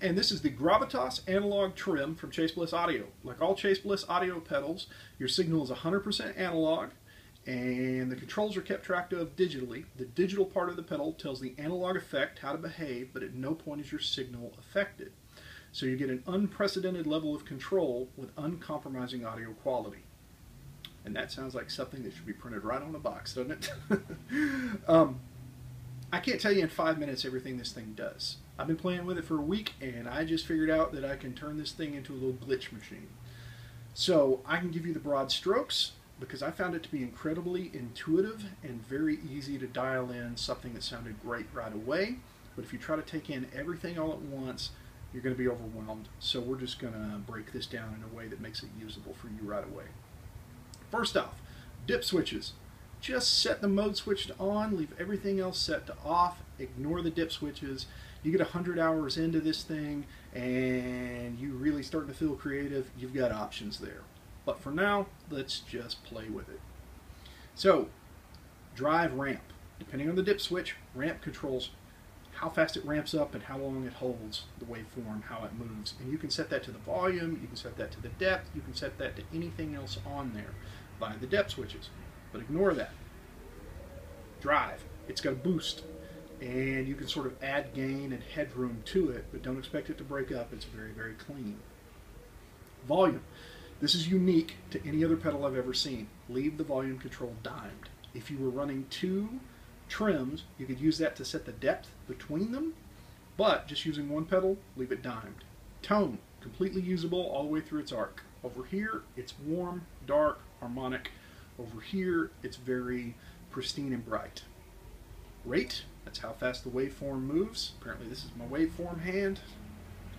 And this is the Gravitas analog trim from Chasebliss Audio. Like all Chasebliss Audio pedals, your signal is 100% analog, and the controls are kept track of digitally. The digital part of the pedal tells the analog effect how to behave, but at no point is your signal affected. So you get an unprecedented level of control with uncompromising audio quality. And that sounds like something that should be printed right on a box, doesn't it? I can't tell you in 5 minutes everything this thing does. I've been playing with it for a week, and I just figured out that I can turn this thing into a little glitch machine. So I can give you the broad strokes because I found it to be incredibly intuitive and very easy to dial in something that sounded great right away. But if you try to take in everything all at once, you're going to be overwhelmed. So we're just going to break this down in a way that makes it usable for you right away. First off, dip switches. Just set the mode switch to on, leave everything else set to off, ignore the dip switches. You get 100 hours into this thing and you really start to feel creative, you've got options there. But for now, let's just play with it. So, drive ramp. Depending on the dip switch, ramp controls how fast it ramps up and how long it holds the waveform, how it moves. And you can set that to the volume, you can set that to the depth, you can set that to anything else on there by the depth switches. But ignore that. Drive. It's got a boost. And you can sort of add gain and headroom to it, but don't expect it to break up. It's very, very clean. Volume. This is unique to any other pedal I've ever seen. Leave the volume control dimed. If you were running two trims, you could use that to set the depth between them, but just using one pedal, leave it dimed. Tone. Completely usable all the way through its arc. Over here, it's warm, dark, harmonic. Over here, it's very pristine and bright. Rate, that's how fast the waveform moves. Apparently this is my waveform hand.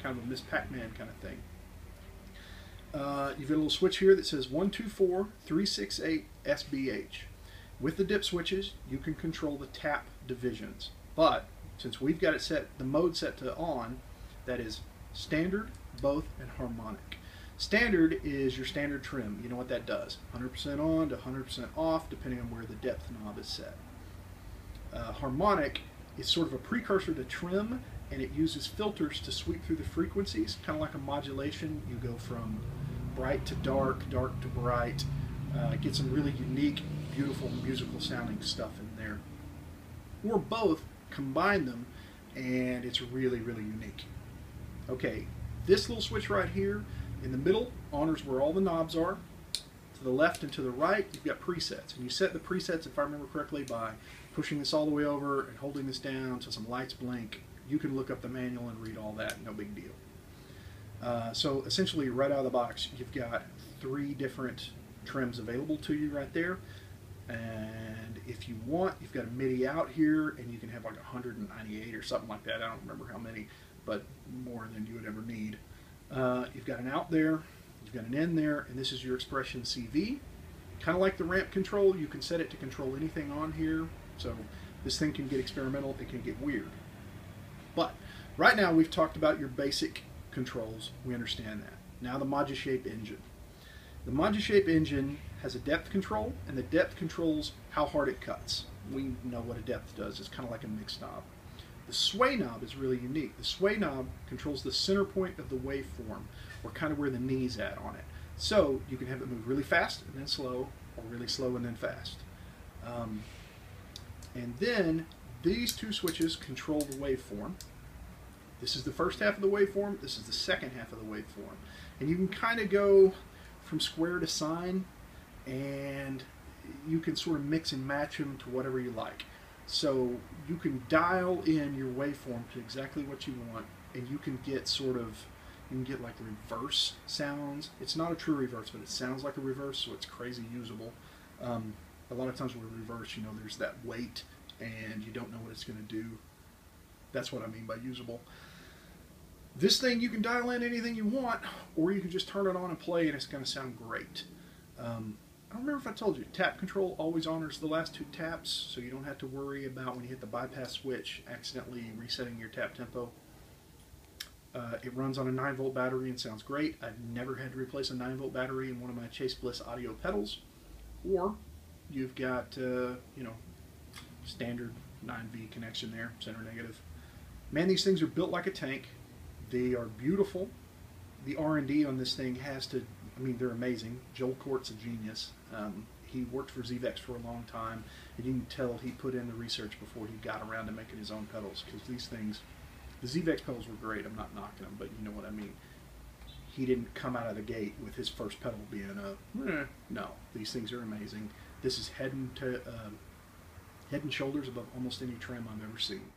Kind of a Miss Pac-Man kind of thing. You've got a little switch here that says 124368 SBH. With the dip switches, you can control the tap divisions. But since we've got it set, the mode set to on, that is standard, both, and harmonic. Standard is your standard trim. You know what that does. 100% on to 100% off, depending on where the depth knob is set. Harmonic is sort of a precursor to trim, and it uses filters to sweep through the frequencies, kind of like a modulation. You go from bright to dark, dark to bright, get some really unique, beautiful, musical sounding stuff in there. Or both, combine them, and it's really, really unique. Okay, this little switch right here, in the middle, honors where all the knobs are. To the left and to the right, you've got presets. And you set the presets, if I remember correctly, by pushing this all the way over and holding this down so some lights blink. You can look up the manual and read all that, no big deal. So essentially, right out of the box, you've got 3 different trims available to you right there. And if you want, you've got a MIDI out here, and you can have like 198 or something like that. I don't remember how many, but more than you would ever need. You've got an out there, you've got an in there, and this is your expression CV. Kind of like the ramp control, you can set it to control anything on here. So this thing can get experimental, it can get weird. But right now we've talked about your basic controls, we understand that. Now the Modu-Shape engine. The Modu-Shape engine has a depth control, and the depth controls how hard it cuts. We know what a depth does, it's kind of like a mix knob. The sway knob is really unique. The sway knob controls the center point of the waveform, or kind of where the knee's at on it. So you can have it move really fast and then slow, or really slow and then fast. And then these 2 switches control the waveform. This is the first half of the waveform, this is the second half of the waveform. And you can kind of go from square to sine, and you can sort of mix and match them to whatever you like. So you can dial in your waveform to exactly what you want, and you can get sort of, you can get like reverse sounds. It's not a true reverse, but it sounds like a reverse, so it's crazy usable. A lot of times with reverse, you know, there's that weight, and you don't know what it's going to do. That's what I mean by usable. This thing, you can dial in anything you want, or you can just turn it on and play, and it's going to sound great. I don't remember if I told you, tap control always honors the last 2 taps, so you don't have to worry about when you hit the bypass switch accidentally resetting your tap tempo. It runs on a 9-volt battery and sounds great. I've never had to replace a 9-volt battery in one of my Chasebliss audio pedals. Or you've got, you know, standard 9V connection there, center negative. Man, these things are built like a tank. They are beautiful. The R&D on this thing has to, I mean, they're amazing. Joel Court's a genius. He worked for ZVEX for a long time, and you can tell he put in the research before he got around to making his own pedals, because these things, the ZVEX pedals were great. I'm not knocking them, but you know what I mean. He didn't come out of the gate with his first pedal being no. These things are amazing. This is head and shoulders above almost any trim I've ever seen.